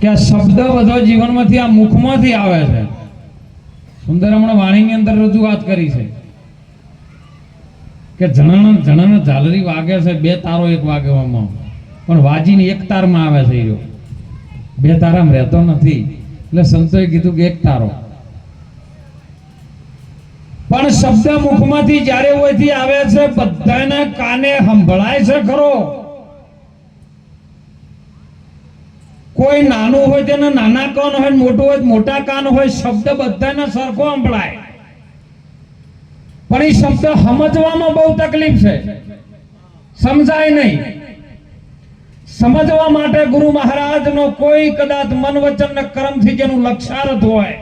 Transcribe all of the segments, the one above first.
કે આ શબ્દ બધો જીવનમાંથી આ મુખમાંથી આવે છે. સુંદર હમણાં વાણીની અંદર રજૂઆત કરી છે કે જણાને ઝાલરી વાગે છે, બે તારો એક વાગવામાં, પણ વાજીને એક તારમાં આવે છે. એ બે તારામાં રહેતો નથી. એટલે સંતોએ કીધું કે એક તારો. પણ શબ્દ મુખમાંથી જ્યારે ઓયથી આવે છે બધાના કાને સંભળાય છે ખરો. કોઈ નાનું હોય તેને નાના કાન હોય, મોટું હોય મોટા કાન હોય, શબ્દ બધાને સરખો સંભળાય. પણ એ શબ્દ સમજવામાં બહુ તકલીફ છે, સમજાય નહીં. સમજવા માટે ગુરુ મહારાજનો કોઈ કદાચ મન વચન ને કર્મથી જેનું લક્ષાર્થ હોય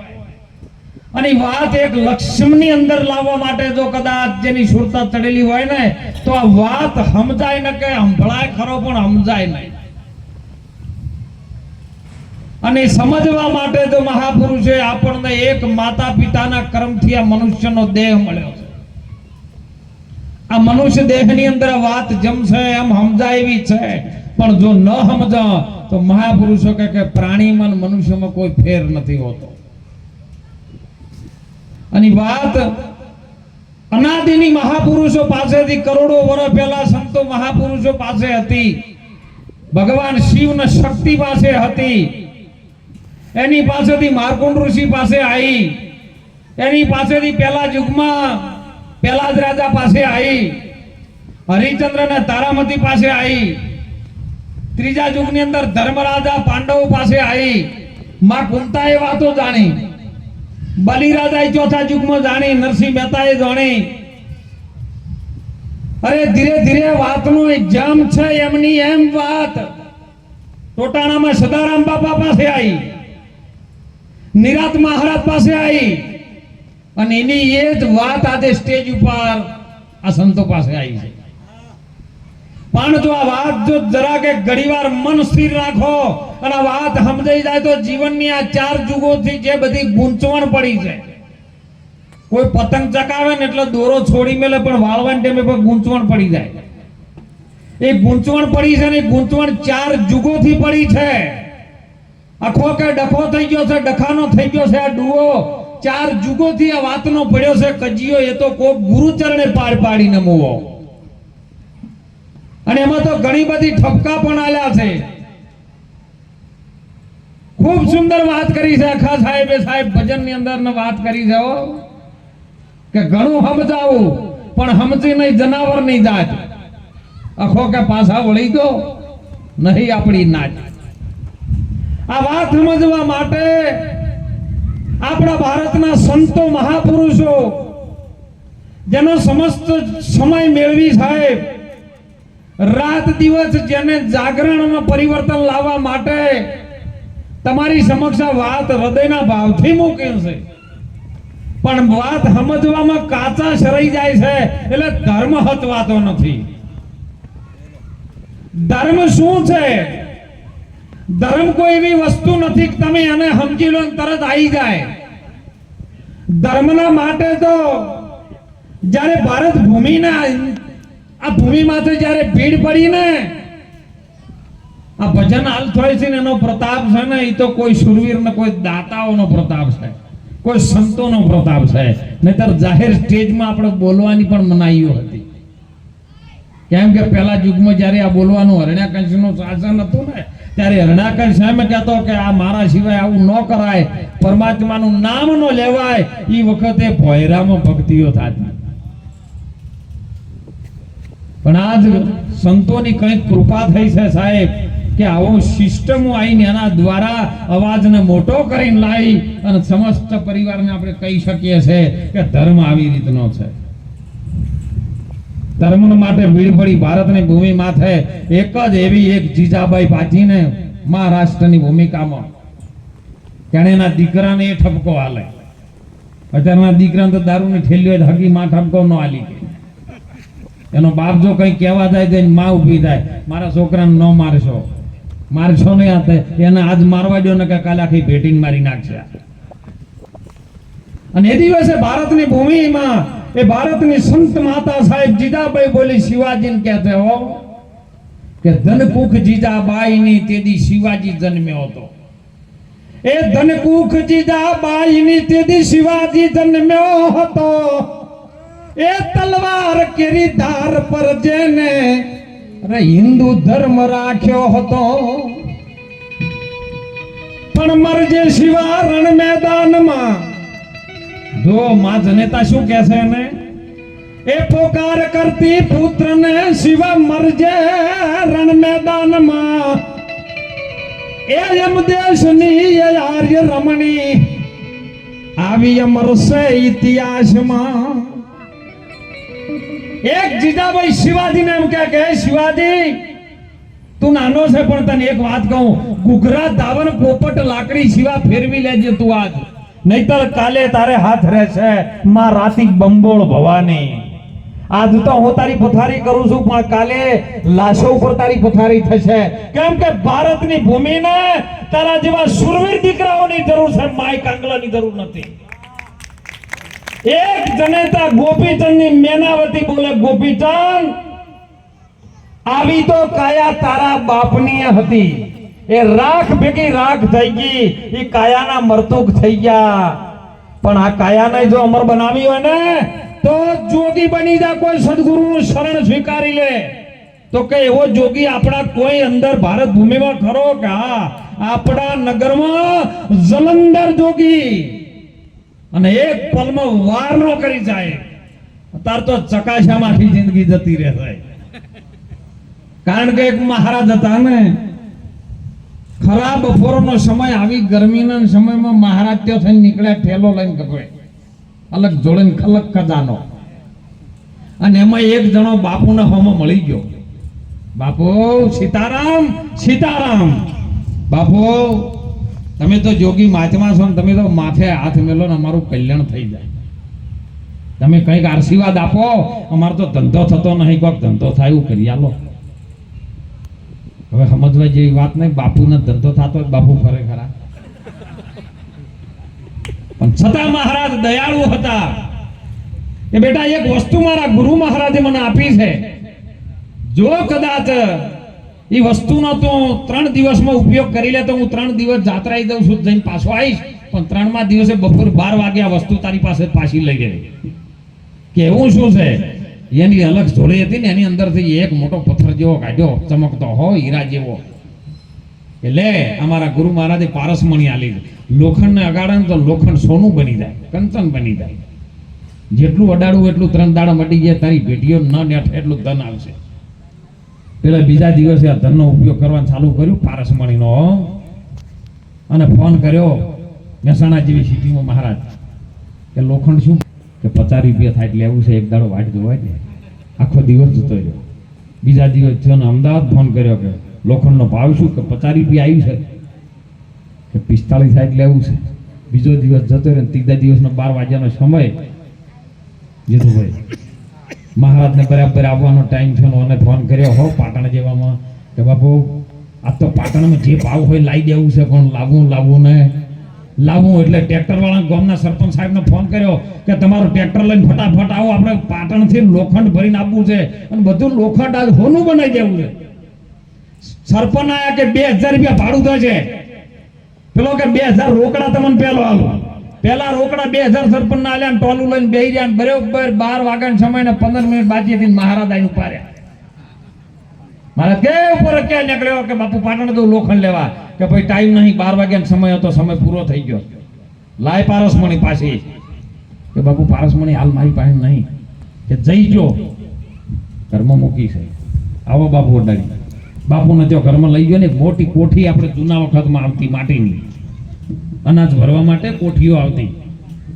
અને વાત એક લક્ષ્મની અંદર લાવવા માટે જો કદાચ જેની સુરતા ચડેલી હોય ને તો આ વાત સમજાય ને કે સંભળાય ખરો પણ સમજાય નહીં. અને સમજવા માટે જો મહાપુરુષે આપણને એક માતા પિતાના કર્મથી આ મનુષ્યનો દેહ મળ્યો છે. આ મનુષ્ય દેહની અંદર વાત જમશે એમ સમજાય એવી છે, પણ જો ન સમજા તો મહાપુરુષો કે પ્રાણીમાં મનુષ્યમાં કોઈ ફેર નથી હોતો. અને વાત અનાદિની મહાપુરુષો પાસેથી કરોડો વર્ષ પહેલા સંતો મહાપુરુષો પાસે હતી. ભગવાન શિવના શક્તિ પાસે હતી. એની પાસેથી માર્કંડ ઋષિ પાસે આવી. એની પાસેથી પહેલા યુગમાં પહેલા જ રાજા પાસે આવી. હરિચંદ્ર ને તારામતી પાસે આવી. ત્રીજા યુગની અંદર ધર્મરાજા પાંડવ પાસે આવી. માં કુંતાએ વાતો જાણી. બલિરાજાએ ચોથા યુગમાં જાણી. નરસિંહ મહેતાએ જાણી. અરે ધીરે ધીરે વાતનો એક્ઝામ છે એમની એમ વાત ટોટાણામાં સદારામ બાપા પાસે આવી. નિરાત મહારાજ પાસે આવી. અને એની એ જ વાત આજે સ્ટેજ ઉપર આ સંતો પાસે આવી છે. પણ જો આ વાત જો જરા કે ઘડીવાર મન સ્થિર રાખો અને આ વાત સમજાઈ જાય તો જીવનની આ ચાર યુગોથી જે બધી ગૂંચવણ પડી છે, કોઈ પતંગ ચકાવે ને એટલે દોરો છોડી મેલે પણ વાળવાના ટાઈમે પર ગૂંચવણ પડી જાય. એ ગૂંચવણ પડી છે ને ગૂંચવણ ચાર યુગોથી પડી છે. આખો કે ડખો થઈ ગયો છે, ડખાનો થઈ ગયો છે. આ ડુઓ ચાર યુગોથી આ વાતનો પડ્યો છે કજિયો. એ તો કોક ગુરુચરણે પાર પાડીને મૂવો. અને એમાં તો ઘણી બધી ઠપકા પણ આલ્યા છે. ખૂબ સુંદર વાત કરી છે આખા સાહેબ ભજનની અંદર વાત કરી છે કે ઘણું સમજાવું પણ સમજી નહીં જનાવર નહીં જાત. આખો કે પાછા વળી દો નહીં આપણી નાચ. આ વાત સમજવા માટે આપણા ભારતના સંતો મહાપુરુષો જેનો સમસ્ત સમય મેળવી સાહેબ રાત દિવસ જેને જાગરણમાં પરિવર્તન લાવવા માટે તમારી સમક્ષ વાત હૃદયના ભાવથી મૂકે છે. પણ વાત સમજવામાં કાચા સરાઈ જાય છે. એટલે ધર્મ હતવાતો નથી. ધર્મ શું છે? ધર્મ કોઈ એવી વસ્તુ નથી કે તમે એને સમજી લો તરત આવી જાય. ધર્મના માટે તો જ્યારે ભારત ભૂમિના આ ભૂમિ માથે જ્યારે ભીડ પડી ને આ ભજન હાલ થાય છે ને એનો પ્રતાપ છે ને એ તો કોઈ શુરવીર ને કોઈ દાતાઓનો પ્રતાપ છે, કોઈ સંતોનો પ્રતાપ છે. નહીતર જાહેર સ્ટેજમાં આપણે બોલવાની પણ મનાઈઓ હતી. કેમ કે પહેલા યુગમાં જ્યારે આ બોલવાનું હરણ્યાકંશનું શાસન હતું ને ત્યારે હરણ્યાકંશ એમ કહેતો કે આ મારા સિવાય આવું ન કરાય, પરમાત્માનું નામ ન લેવાય. એ વખતે ભોયરામાં ભક્તિઓ થતી. પણ આજ સંતોની કંઈક કૃપા થઈ છે સાહેબ કે આવો સિસ્ટમ આવીને એના દ્વારા અવાજને મોટો કરીને લાવી અને સમસ્ત પરિવારને આપણે કહી શકીએ છે કે ધર્મ આવી રીતનો છે. ધર્મ માટે ભીડ પડી ભારતની ભૂમિ માથે એક જ એવી એક જીજાબાઈ પાજીને મહારાષ્ટ્રની ભૂમિકામાં તેને એના દીકરાને એ ઠપકો હાલે. અત્યારના દીકરાને તો દારૂની ઠેલી હોય હગી માં ઠપકો ન હાલી. એનો બાપ જો કઈ કહેવા જાય તો માં ઉભી થાય, મારા છોકરાને ન મારશો નહીં. આ એને આજ મારવા દો ને કે કાલે આખી ભેટિંગ મારી નાખશે. અને એ દિવસે ભારતની ભૂમિમાં એ ભારતની સંત માતા સાહેબ જીજાબાઈ બોલી શિવાજીને કહેતે હો કે ધનકુખ જીજાબાઈ ની તેદી શિવાજી જન્મ્યો હતો. એ ધનકુખ જીજાબાઈની તેથી શિવાજી જન્મ્યો હતો. એ તલવાર કેરી ધાર પર જેને હિન્દુ ધર્મ રાખ્યો હતો. પણ મરજે શિવા રણ મેદાનમાં. જો માં જનેતા શું કહે છે એને? એ પોકાર કરતી પુત્રને શિવા મરજે રણ મેદાનમાં. એ એમ દેશની એ આર્ય રમણી આવી અમરશે ઇતિહાસમાં. એક જીજાબાઈ શિવાજીને એમ કે શિવાજી તું નાનો છે પણ તને એક વાત કહું, ઘૂઘરા ધાવન પોપટ લાકડી શિવા ફેરવી લેજે તું આજ, નહીતર કાલે તારે હાથ રહેશે માં રાતી બંબોળ ભવાની. આજ તો હું તારી પથારી કરું છું પણ કાલે લાશો ઉપર તારી પથારી થશે. કેમ કે ભારતની ભૂમિને તારા જેવા શુરવીર દીકરાઓની જરૂર છે, માય કાંગલાની જરૂર નથી. એક જનેતા ગોપીચંદની મેનાવતી બોલે, ગોપીચંદ આવી તો કાયા તારા બાપની હતી, એ રાખ ભેગી રાખ થઈ ગઈ, એ કાયાના મરતુક થઈ ગયા. પણ આ કાયાને જો અમર બનાવી હોય ને તો જોગી બની જા, કોઈ સદગુરુનું શરણ સ્વીકારી લે. તો કે એવો જોગી આપણા કોઈ અંદર ભારત ભૂમિમાં ખરો કે? હા, આપણા નગરમાં જલંધર જોગી, અને એક પલમાં વાર નો કરી જાય. તાર તો ચકાશામાંથી જિંદગી જતી રહેશે. કારણ કે એક મહારાજ હતા ને, ખરા બપોરનો સમય આવી ગરમીના સમયમાં મહારાજ ત્યાં થઈને નીકળ્યા, ઠેલો લઈને ગભે અલગ જોડે ખલક ખજાનો. અને એમાં એક જણો બાપુને હોમો મળી ગયો. બાપુ સીતારામ, સીતારામ. બાપુ તમે તો જોગી માથમાં છો ને, તમે તો માથે હાથ મેલો ને અમારું કલ્યાણ થઈ જાય. તમે કંઈક આશીર્વાદ આપો, અમારો તો ધંધો થતો નહીં, કોઈક ધંધો થાય એવું કરી આલો. હવે સમજવા જેવી વાત નહીં, બાપુને ધંધો થતો હોય બાપુ ફરે ખરા, પણ છતાં મહારાજ દયાળુ હતા. કે બેટા એક વસ્તુ મારા ગુરુ મહારાજે મને આપી છે, જો કદાચ એ વસ્તુનો તો 3 દિવસમાં ઉપયોગ કરી લે તો હું 3 દિવસ જાત્રાઈ દઉં છું, જઈને પાછો આવીશ, પણ 3મા દિવસે બપોર 12 વાગે આ વસ્તુ તારી પાસે પાછી લઈ ગઈ. કે એવું શું છે? એની અલગ જોડી હતી ને, એની અંદરથી એક મોટો પથ્થર જેવો કાઢ્યો, ચમકતો હોય હીરા જેવો. એટલે અમારા ગુરુ મહારાજે પારસમણી આલી. લોખંડને અગાડે તો લોખંડ સોનું બની જાય, કંચન બની જાય. જેટલું અડાડું એટલું 3 દાડા મટી જાય, તારી ભેટીઓ ન નેઠ એટલું ધન આવશે. પેલા બીજા દિવસે આ ધનનો ઉપયોગ કરવાનું ચાલુ કર્યું પારસમણીનો, અને ફોન કર્યો મહેસાણા જેવી સિટીમાં મહારાજ કે લોખંડ શું કે 50 રૂપિયા થાય એટલે એવું છે, એક દાડો વાટ જોવાય ને. આખો દિવસ જતો રહ્યો. બીજા દિવસ થયો ને અમદાવાદ ફોન કર્યો કે લોખંડનો ભાવ શું કે 50 રૂપિયા આવ્યું છે, કે 45 થાય એટલે એવું છે. બીજો દિવસ જતો રહ્યો. ત્રીજા દિવસનો 12 વાગ્યાનો સમય જીતુભાઈ મહારાજને બરાબર આવવાનો ટાઈમ થયો, અને ફોન કર્યો હો પાટણ જેવામાં કે બાપુ આ તો પાટણમાં જે ભાવ હોય લાવી દેવું છે, પણ લાવવું ને લાવવું. એટલે ટ્રેક્ટર વાળા ગામના સરપંચ સાહેબને ફોન કર્યો કે તમારું ટ્રેક્ટર લઈને ફટાફટ આવો, આપણે પાટણથી લોખંડ ભરીને આપવું છે, અને બધું લોખંડ આજ હોનું બનાવી દેવું છે. સરપંચ આયા કે 2000 રૂપિયા ભાડું થશે. પેલો કે 2000 રોકડા તમને પેલો આલો. પેલા રોકડા 2000 સરપંચ ના આલ્યા, ટોલું લઈને બેહી રહ્યા. બરોબર 12 વાગ્યાનો સમય ને 15 મિનિટ બાકી હતી, મહારાજ આઈને ઉપાડ્યા. મહારાજ કે ઉપર ક્યાં નીકળ્યો કે બાપુ પાટણ તો લોખંડ લેવા. કે ભાઈ ટાઈમ નહીં, 12 વાગ્યાનો સમય હતો, સમય પૂરો થઈ ગયો. લાય પારસમણી પાછી. કે બાપુ પારસમણી હાલ મારી પાસે નહીં, કે જઈ જો ઘરમાં મૂકી છે, આવો બાપુ ઓડાડી. બાપુને ત્યાં ઘરમાં લઈ ગયો ને, મોટી કોઠી આપણે જૂના વખતમાં આવતી માટીની, અનાજ ભરવા માટે કોઠીઓ આવતી,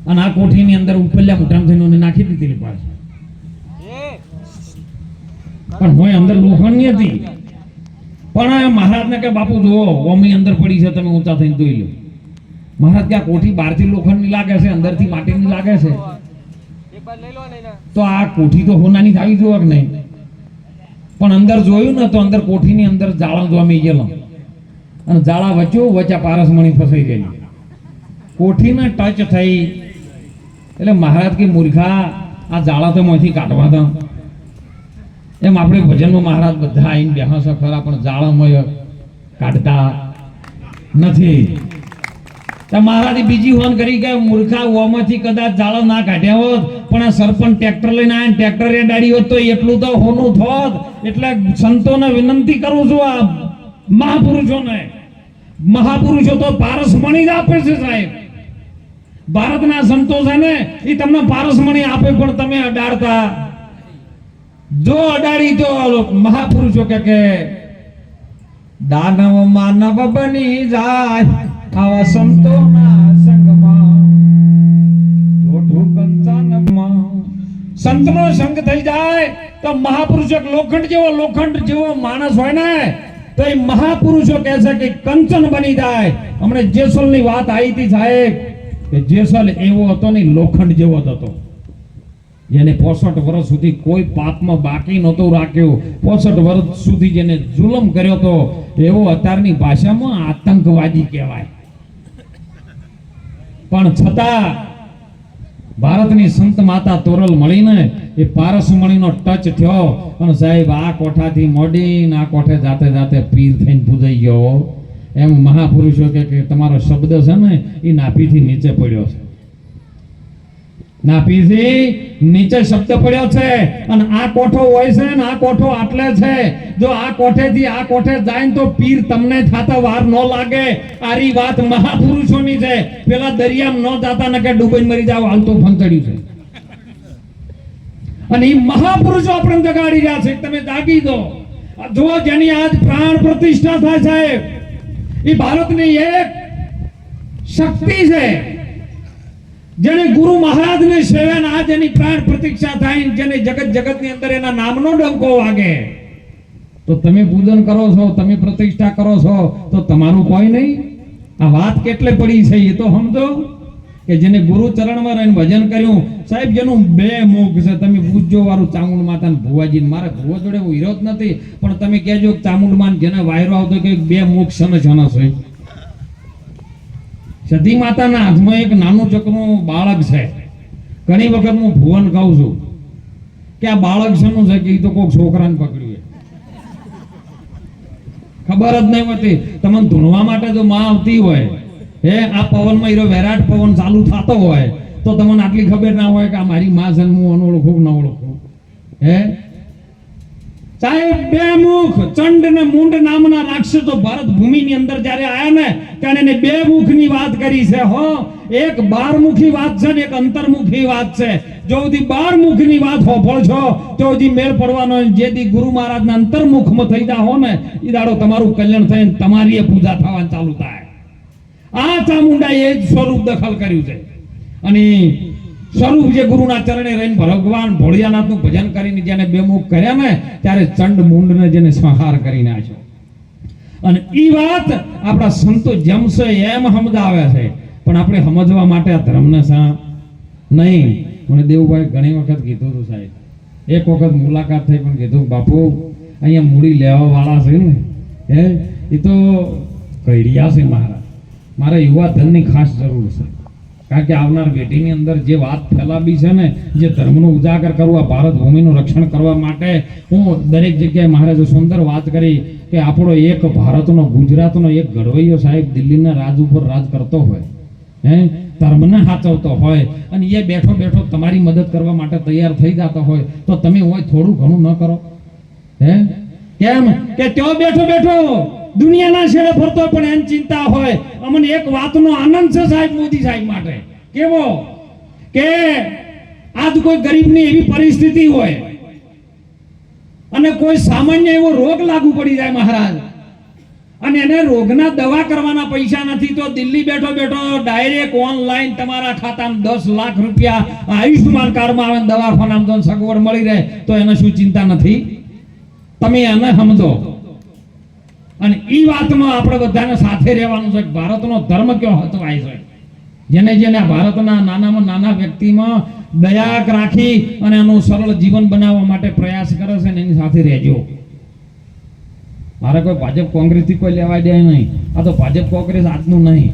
અને આ કોઠીની અંદર ઉપલ્યા મોટામ થઈને નાખી દીધી પાછી. પણ હોય અંદર લોખંડની હતી. પણ મહારાજને કે બાપુ જુઓ ઓમી અંદર પડી છે, તમે ઊંચા થઈને જોઈ લો. મહારાજ કે આ કોઠી બહારથી લોખંડની લાગે છે, અંદરથી માટીની લાગે છે, તો આ કોઠી તો હોનાની આવી જોવા કે નહીં. પણ અંદર જોયું ને તો અંદર કોઠીની અંદર જાળા જોમી ગયેલો, અને જાળા વચ્ચે પારસમણી ફસાઈ ગઈ. કોઠીને ટચ થઈ એટલે મહારાજ કે મૂર્ખા આ જાળા તો માંથી કાઢવા હતા. એમ આપણે ભજનમાં મહારાજ બધા આવીને બેહા છે ખરા, પણ જાળામાં કાઢતા નથી. તો મહારાજ બીજી ફોન કરી કે મૂર્ખા ઓમાંથી કદાચ જાળો ના કાઢ્યા હોત પણ આ સરપંચ ટ્રેક્ટર લઈને આયા ટ્રેક્ટર એ ડાડી હોત તો એટલું તો હોનું થોત. એટલે સંતોને વિનંતી કરું છું, આ મહાપુરુષો તો પારસમણી જ આપે છે સાહેબ. ભારતના સંતો છે ને એ તમને પારસમણી આપે પણ તમે અડાડતા. જો અડાડી તો મહાપુરુષો કે દાનવ માનવ બની જાય આવા સંતોના સંગમાં, જોઠું કંચનમાં સંતનો સંગ થઈ જાય તો મહાપુરુષો લોખંડ જેવો માણસ હોય ને તો એ મહાપુરુષો કહે છે કે કંચન બની જાય. હમણે જેસલની વાત આવી હતી સાહેબ કે જેસલ એવો હતો ને લોખંડ જેવો જ હતો, જેને 65 વર્ષ સુધી કોઈ પાપમાં બાકી નહોતું રાખ્યું, 65 વર્ષ સુધી જેને જુલમ કર્યો તો એવો અત્યારની ભાષામાં આતંકવાદી કહેવાય. પણ છતાં ભારતની સંત માતા તોરલ મળીને એ પારસમણીનો ટચ થયો અને સાહેબ આ કોઠાથી મોડીને આ કોઠે જાતે જાતે પીર થઈને પૂજાઈ ગયો. એમ મહાપુરુષો કે તમારો શબ્દ છે ને એ નાભીથી નીચે પડ્યો છે, નાભીથી નીચે શબ્દ પડ્યો છે. અને આ કોઠો હોય છે ને આ કોઠો આટલે છે, જો આ કોઠેથી આ કોઠે જાય ને તો પીર તમને થાતા વાર ન લાગે. આરી વાત મહાપુરુષોની છે. પેલા દરિયામાં ન જાતા ને કે ડૂબીને મરી જાવ હાલતું ફંચડ્યું છે. અને એ મહાપુરુષો આપણે જગાડી રહ્યા છે, તમે જાગી દો. જો જેની આજ પ્રાણ પ્રતિષ્ઠા થાય સાહેબ, એ ભારતની એક શક્તિ છે. જેને ગુરુ મહારાજને સેવાને આ જેની પ્રાણ પ્રતિષ્ઠા થાય, જેને જગતની અંદર એના નામનો ડંકો વાગે, તો તમે પૂજન કરો છો, તમે પ્રતિષ્ઠા કરો છો તો તમારું કોઈ નહીં. આ વાત કેટલે પડી છે એ તો સમજો કે જેને ગુરુ ચરણમાં રહીને ભજન કર્યું સાહેબ, જેનું 2 મુખ છે. તમે પૂજજો વાળું ચામુંડ માતા ને ભુવાજી. મારે ભુવા જોડે વિરોધ નથી પણ તમે કહેજો ચામુંડ માં જેને વાયરો આવતો કે 2 મુખ છે. સતી માતાના હાથમાં એક નાનું ચકનું બાળક છે. ઘણી વખત હું ભુવન કહું છું કે આ બાળક શાનું છે કે એ તો કોઈક છોકરાને પકડ્યું, ખબર જ નહીં હોતી. તમને ધૂણવા માટે જો માં આવતી હોય, હે આ પવનમાં હીરો વિરાટ પવન ચાલુ થતો હોય તો તમને આટલી ખબર ના હોય કે આ મારી માં છે, હું ઓળખું ન ઓળખું. હે સાહેબ 2 મુખ ચંડ ને મુંડ નામના રાક્ષસો ભારત ભૂમિની અંદર જ્યારે આયા ને ત્યારે એને 2 મુખની વાત કરી છે. હો, એક 12 મુખી વાત છે ને એક અંતર્મુખી વાત છે. જો સુધી 12 મુખની વાત હોફળશો તો સુધી મેળ પડવાનો. જેથી ગુરુ મહારાજના અંતર્મુખમાં થઈ જા હો ને એ દાડો તમારું કલ્યાણ થઈને તમારી એ પૂજા થવાનું ચાલુ થાય. આ ચામુંડાએ જ સ્વરૂપ દખલ કર્યું છે. અને સ્વરૂપ જે ગુરુના ચરણે રહીને ભગવાન ભોળિયાનાથનું ભજન કરીને જેને 2 મુખ કર્યા ને ત્યારે ચંડ મુંડને જેને સંહાર કરી નાખ્યો. અને ઈ વાત આપણા સંતો જમશે એમ સમજાવે છે પણ આપણે સમજવા માટે આ ધર્મને નહીં. મને દેવભાઈ ઘણી વખત કીધું હતું સાહેબ, એક વખત મુલાકાત થઈ પણ કીધું બાપુ અહીંયા મૂડી લેવા વાળા છે ને હે એ તો કઈડિયા છે. મારા યુવા ધનની ખાસ જરૂર છે. કારણ કે આવનાર પેઢીની અંદર જે વાત ફેલાવી છે ને, જે ધર્મનો ઉજાગર કરવા, ભારત ભૂમિનું રક્ષણ કરવા માટે હું દરેક જગ્યાએ મહારાજે સુંદર વાત કરી કે આપણો એક ભારતનો ગુજરાતનો એક ઘડવૈયો સાહેબ દિલ્હીના રાજ ઉપર રાજ કરતો હોય, હે ધર્મને સાચવતો હોય અને એ બેઠો બેઠો તમારી મદદ કરવા માટે તૈયાર થઈ જતો હોય તો તમે હોય થોડું ઘણું ન કરો. હે કેમ કે ત્યાં બેઠો બેઠો દુનિયાના છેડે ફરતો પણ એની ચિંતા હોય. અમને એક વાતનો આનંદ છે સાહેબ મોદી સાહેબ માટે. કેવો કે આજ કોઈ ગરીબની એવી પરિસ્થિતિ હોય અને કોઈ સામાન્ય એવો રોગ લાગુ પડી જાય મહારાજ, અને એને રોગના દવા કરવાના પૈસા નથી તો દિલ્હી બેઠો બેઠો ડાયરેક્ટ ઓનલાઈન તમારા ખાતામાં 10 લાખ રૂપિયા આયુષ્માન કાર્ડમાં આવે, દવાખાનામાં તો સગવડ મળી રહે, તો એને શું ચિંતા નથી? તમે એને સમજો. અને ઈ વાતમાં આપણે બધાને સાથે રહેવાનું છે. ભારતનો ધર્મ કયો હતવાય છે. જેને જેને ભારતના નાનામાં નાના વ્યક્તિમાં દયા રાખી અને એનું સરળ જીવન બનાવવા માટે પ્રયાસ કરે છે ને એની સાથે રહેજો. મારે કોઈ ભાજપ કોંગ્રેસ થી કોઈ લેવા દે નહીં. આ તો ભાજપ કોંગ્રેસ આજનું નહીં,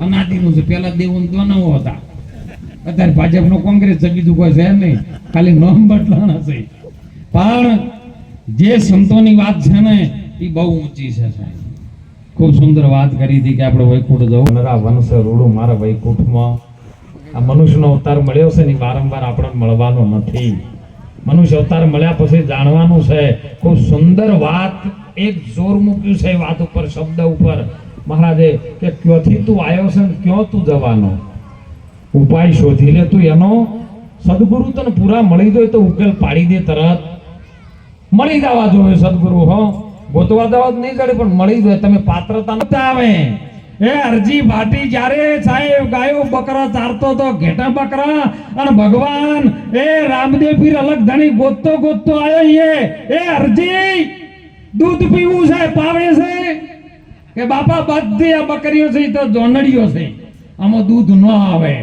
અનાદિનું છે. પેલા દેવું નવો હતા, અત્યારે ભાજપનો કોંગ્રેસ છે, બીજું કોઈ છે નહીં, ખાલી નામ બદલાણા છે. પણ જે સંતોની વાત છે ને એ બહુ ઊંચી છે સાહેબ. ખૂબ સુંદર વાત કરી હતી કે આપણે વૈકુંઠ જવું. નરા વંશ રૂડું મારા વૈકુંઠમાં. આ મનુષ્યનો અવતાર મળ્યો છે ને વારંવાર આપણને મળવાનો નથી. મનુષ્ય અવતાર મળ્યા પછી જાણવાનું છે. ખૂબ સુંદર વાત, એક જોર મૂક્યું છે એ વાત ઉપર, શબ્દ ઉપર મહારાજે કે ક્યોથી તું આવ્યો છે ને ક્યો તું જવાનો, ઉપાય શોધી લે તું એનો. સદગુરુ તને પૂરા મળી જાય તો ઉકેલ પાડી દે, તરત મળી જવા જોઈએ સદગુરુ. હો ગોતવા જવા જ નહીં જડે પણ મળી જાય. તમે પાત્રતા નતા આવે. એ અરજી ભાટી જ્યારે સાહેબ ગાયો બકરા ચારતો તો, ઘેટા બકરા, અને ભગવાન એ રામદેવ પીર અલગ ધણી ગોતતો ગોતતો આવ્યો. એ અરજી દૂધ પીવું છે, પાવે છે કે બાપા બધી આ બકરીઓ છે તો જોનડીઓ છે, આમાં દૂધ ન આવે.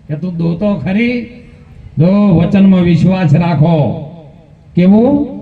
કે તું દોતો ખરી, દો વચનમાં વિશ્વાસ રાખો. કેવું